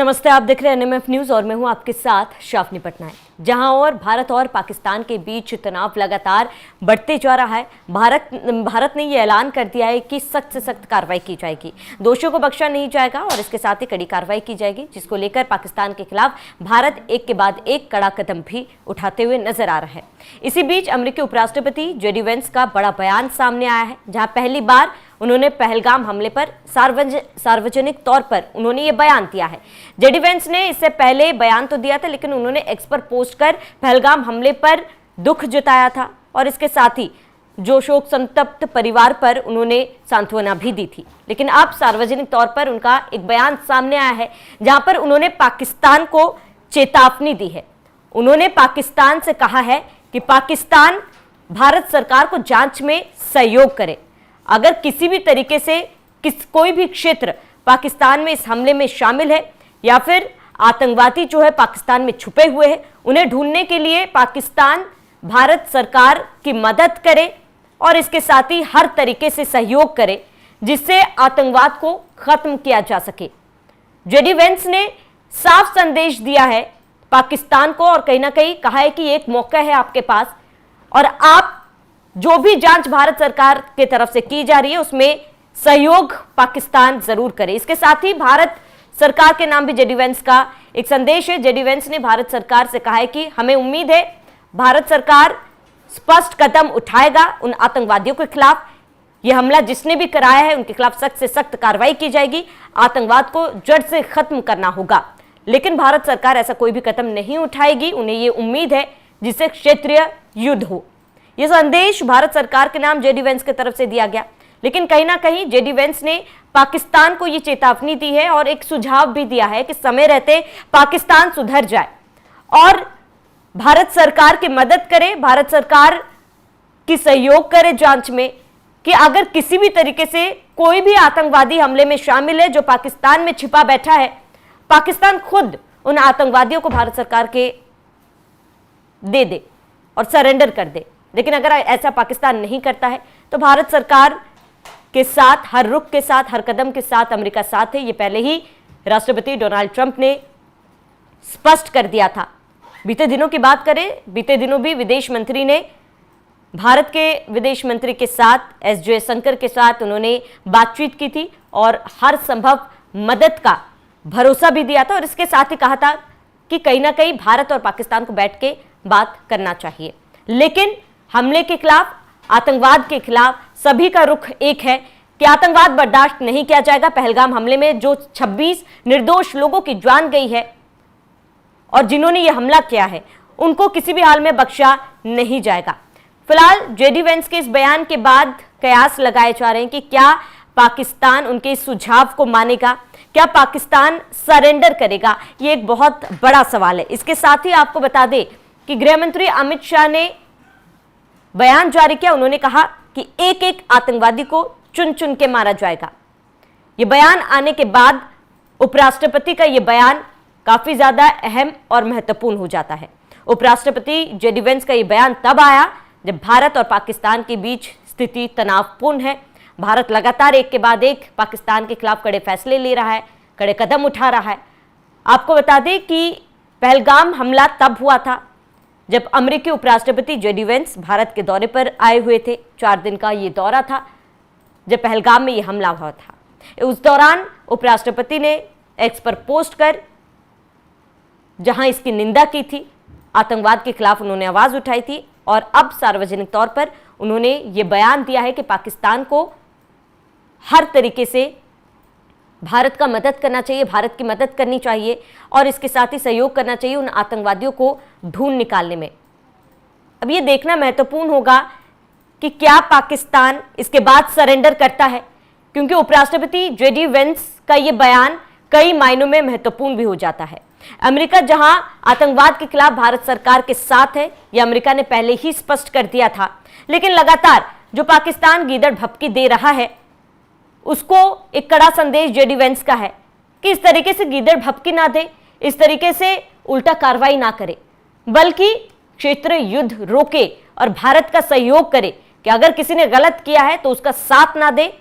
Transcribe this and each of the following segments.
नमस्ते, आप देख रहे हैं एनएमएफ न्यूज और मैं हूं आपके साथ शाफनी पटनायक। जहां और भारत और पाकिस्तान के बीच तनाव लगातार बढ़ते जा रहा है। भारत ने यह ऐलान कर दिया है कि सख्त से सख्त कार्रवाई की जाएगी, दोषियों को बख्शा नहीं जाएगा और इसके साथ ही कड़ी कार्रवाई की जाएगी, जिसको लेकर पाकिस्तान के खिलाफ भारत एक के बाद एक कड़ा कदम भी उठाते हुए नजर आ रहा है। इसी बीच अमेरिकी उपराष्ट्रपति जेडी वेंस का बड़ा बयान सामने आया है, जहां पहली बार उन्होंने पहलगाम हमले पर सार्वजनिक तौर पर उन्होंने ये बयान दिया है। जेडी वेंस ने इससे पहले बयान तो दिया था, लेकिन उन्होंने एक्स पर पोस्ट कर पहलगाम हमले पर दुख जताया था और इसके साथ ही जो शोक संतप्त परिवार पर उन्होंने सांत्वना भी दी थी। लेकिन अब सार्वजनिक तौर पर उनका एक बयान सामने आया है, जहां पर उन्होंने पाकिस्तान को चेतावनी दी है। उन्होंने पाकिस्तान से कहा है कि पाकिस्तान भारत सरकार को जांच में सहयोग करे। अगर किसी भी तरीके से कोई भी क्षेत्र पाकिस्तान में इस हमले में शामिल है या फिर आतंकवादी जो है पाकिस्तान में छुपे हुए हैं, उन्हें ढूंढने के लिए पाकिस्तान भारत सरकार की मदद करे और इसके साथ ही हर तरीके से सहयोग करे, जिससे आतंकवाद को खत्म किया जा सके। जेडी वेंस ने साफ संदेश दिया है पाकिस्तान को और कहीं ना कहीं कहा है कि एक मौका है आपके पास और आप जो भी जांच भारत सरकार की तरफ से की जा रही है उसमें सहयोग पाकिस्तान जरूर करे। इसके साथ ही भारत सरकार के नाम भी जेडी वेंस का एक संदेश है। जेडी वेंस ने भारत सरकार से कहा है कि हमें उम्मीद है भारत सरकार स्पष्ट कदम उठाएगा उन आतंकवादियों के खिलाफ। यह हमला जिसने भी कराया है उनके खिलाफ सख्त से सख्त कार्रवाई की जाएगी। आतंकवाद को जड़ से खत्म करना होगा, लेकिन भारत सरकार ऐसा कोई भी कदम नहीं उठाएगी। उन्हें यह उम्मीद है जिससे क्षेत्रीय युद्ध हो। यह संदेश भारत सरकार के नाम जेडी वेंस की तरफ से दिया गया, लेकिन कहीं ना कहीं जेडी वेंस ने पाकिस्तान को यह चेतावनी दी है और एक सुझाव भी दिया है कि समय रहते पाकिस्तान सुधर जाए और भारत सरकार की मदद करे, भारत सरकार की सहयोग करे जांच में, कि अगर किसी भी तरीके से कोई भी आतंकवादी हमले में शामिल है जो पाकिस्तान में छिपा बैठा है, पाकिस्तान खुद उन आतंकवादियों को भारत सरकार के दे और सरेंडर कर दे। लेकिन अगर ऐसा पाकिस्तान नहीं करता है तो भारत सरकार के साथ हर रुख के साथ, हर कदम के साथ अमेरिका साथ है। ये पहले ही राष्ट्रपति डोनाल्ड ट्रंप ने स्पष्ट कर दिया था। बीते दिनों की बात करें, बीते दिनों भी विदेश मंत्री ने भारत के विदेश मंत्री के साथ एस जयशंकर के साथ उन्होंने बातचीत की थी और हर संभव मदद का भरोसा भी दिया था और इसके साथ ही कहा था कि कहीं ना कहीं भारत और पाकिस्तान को बैठ के बात करना चाहिए। लेकिन हमले के खिलाफ, आतंकवाद के खिलाफ सभी का रुख एक है कि आतंकवाद बर्दाश्त नहीं किया जाएगा। पहलगाम हमले में जो 26 निर्दोष लोगों की जान गई है और जिन्होंने यह हमला किया है उनको किसी भी हाल में बख्शा नहीं जाएगा। फिलहाल जेडी वेंस के इस बयान के बाद कयास लगाए जा रहे हैं कि क्या पाकिस्तान उनके इस सुझाव को मानेगा, क्या पाकिस्तान सरेंडर करेगा। ये एक बहुत बड़ा सवाल है। इसके साथ ही आपको बता दें कि गृह मंत्री अमित शाह ने बयान जारी किया। उन्होंने कहा कि एक एक आतंकवादी को चुन चुन के मारा जाएगा। यह बयान आने के बाद उपराष्ट्रपति का यह बयान काफी ज्यादा अहम और महत्वपूर्ण हो जाता है। उपराष्ट्रपति जेडी वेंस का यह बयान तब आया जब भारत और पाकिस्तान के बीच स्थिति तनावपूर्ण है। भारत लगातार एक के बाद एक पाकिस्तान के खिलाफ कड़े फैसले ले रहा है, कड़े कदम उठा रहा है। आपको बता दें कि पहलगाम हमला तब हुआ था जब अमेरिकी उपराष्ट्रपति जेडी वेंस भारत के दौरे पर आए हुए थे। 4 दिन का ये दौरा था जब पहलगाम में ये हमला हुआ था। उस दौरान उपराष्ट्रपति ने एक्स पर पोस्ट कर जहां इसकी निंदा की थी, आतंकवाद के खिलाफ उन्होंने आवाज उठाई थी और अब सार्वजनिक तौर पर उन्होंने ये बयान दिया है कि पाकिस्तान को हर तरीके से भारत का मदद करना चाहिए, भारत की मदद करनी चाहिए और इसके साथ ही सहयोग करना चाहिए उन आतंकवादियों को ढूंढ निकालने में। अब ये देखना महत्वपूर्ण होगा कि क्या पाकिस्तान इसके बाद सरेंडर करता है, क्योंकि उपराष्ट्रपति जेडी वेंस का ये बयान कई मायनों में महत्वपूर्ण भी हो जाता है। अमेरिका जहां आतंकवाद के खिलाफ भारत सरकार के साथ है, यह अमेरिका ने पहले ही स्पष्ट कर दिया था, लेकिन लगातार जो पाकिस्तान गीदड़ भपकी दे रहा है उसको एक कड़ा संदेश जेडी वेंस का है कि इस तरीके से गीदड़ भपकी ना दे, इस तरीके से उल्टा कार्रवाई ना करे, बल्कि क्षेत्रीय युद्ध रोके और भारत का सहयोग करे कि अगर किसी ने गलत किया है तो उसका साथ ना दे,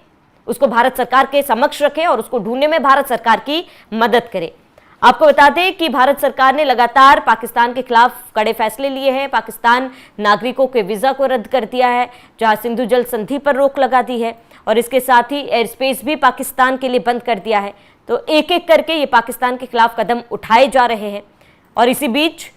उसको भारत सरकार के समक्ष रखे और उसको ढूंढने में भारत सरकार की मदद करे। आपको बता दें कि भारत सरकार ने लगातार पाकिस्तान के खिलाफ कड़े फैसले लिए हैं। पाकिस्तान नागरिकों के वीजा को रद्द कर दिया है, जहां सिंधु जल संधि पर रोक लगा दी है और इसके साथ ही एयर स्पेस भी पाकिस्तान के लिए बंद कर दिया है। तो एक एक करके ये पाकिस्तान के खिलाफ कदम उठाए जा रहे हैं और इसी बीच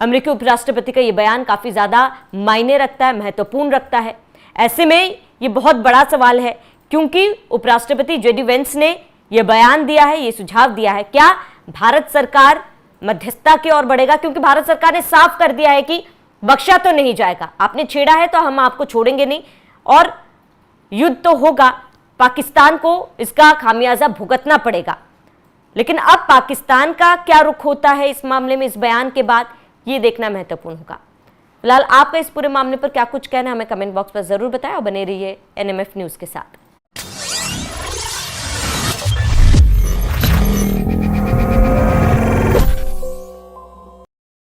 अमेरिकी उपराष्ट्रपति का ये बयान काफी ज्यादा मायने रखता है, महत्वपूर्ण रखता है। ऐसे में ये बहुत बड़ा सवाल है क्योंकि उपराष्ट्रपति जेडी वेंस ने यह बयान दिया है, ये सुझाव दिया है। क्या भारत सरकार मध्यस्थता की ओर बढ़ेगा? क्योंकि भारत सरकार ने साफ कर दिया है कि बख्शा तो नहीं जाएगा, आपने छेड़ा है तो हम आपको छोड़ेंगे नहीं और युद्ध तो होगा, पाकिस्तान को इसका खामियाजा भुगतना पड़ेगा। लेकिन अब पाकिस्तान का क्या रुख होता है इस मामले में, इस बयान के बाद, ये देखना महत्वपूर्ण होगा। फिलहाल आपका इस पूरे मामले पर क्या कुछ कहना है हमें कमेंट बॉक्स पर जरूर बताएं और बने रहिए एनएमएफ न्यूज के साथ।